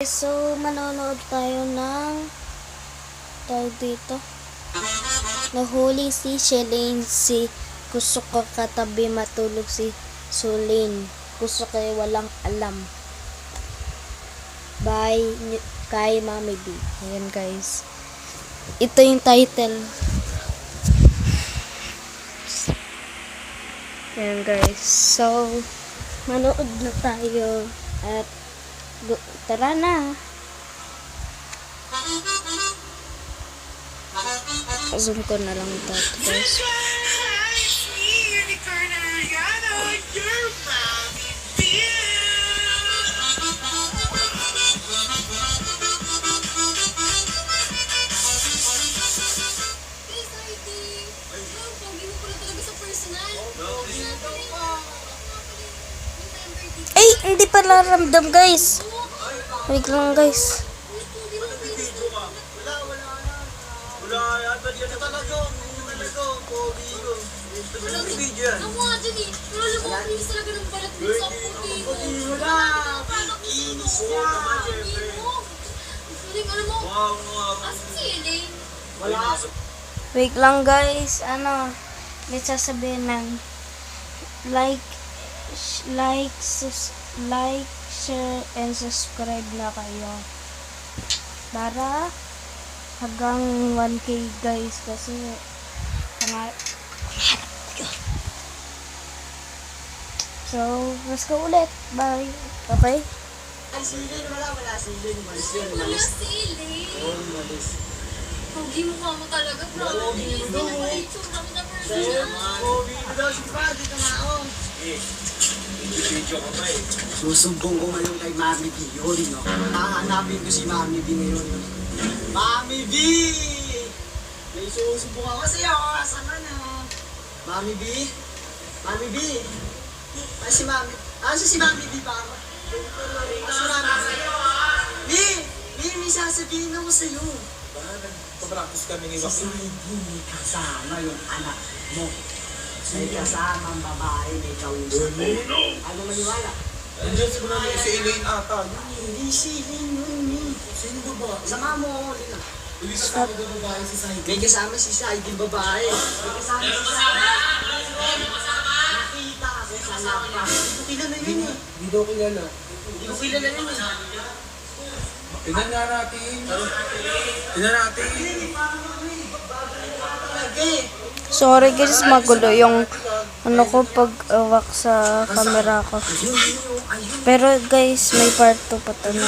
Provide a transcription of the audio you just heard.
guys, so manonood tayo ng tawag dito. Nahuli si Shelane, si Kusuko katabi matulog si Sulin. Kusuko walang alam. By kay Mami B. Ayan guys. Ito yung title. Ayan guys. So, manood na tayo. At tara na. Zoom ko na lang ito guys. Ay, hindi pala ramdam guys. Wait lang guys. Wala yata dyan na talaga. Pogi ko. Wala may video yan. Ako nga dyan eh. Pero alam mo, please talaga ng balat mo sa puti ko. Wala. Inis niya. Alam mo, asan si Elaine? Wala. Wait lang guys. May sasabihin ng like, share, and subscribe na kayo. Para hanggang 1K guys. Kasi so, let's go ulit. Bye. Okay? Ay, silin. Wala silin. Malis yan. Wala si Elaine. Oo, malis. Pogi mukha mo talaga, promise. Hindi na pala yung tsura mo na personal. Pogi mo daw. Sige pa, dito na ako. Video ka pa eh. Susumbong ko ngayon kay Mami B yun, no? Hahanapin ko si Mami B ngayon, no? Mami B! May susumbong ako sa'yo. Asan ka na? Mami B? Mami B? Si Mami? Si Mami B ba? Si Mami B? B, may sasabihin ako sa'yo. Nagpa-practice kami ni Si Saidi, may kasama yung anak mo. May kasamang babae, may kausap. Ano maniwala? Andiyan siguro namin si Elaine ata. Hindi si Elaine yun. Sino ba ba? Sama mo, Lina. Hindi kasama daw babae si Saidi. May kasama si Saidi, babae. May kasama si Saidi. Nakita kasi sa lapas. Hindi ko kilala yun eh. Hindi daw kilala. Hindi ko kilala yun eh. Tingnan nga natin. Tingnan natin. Sorry guys, magulo yung ko pag-awak sa camera ko. Pero guys, may part 2 pa to na.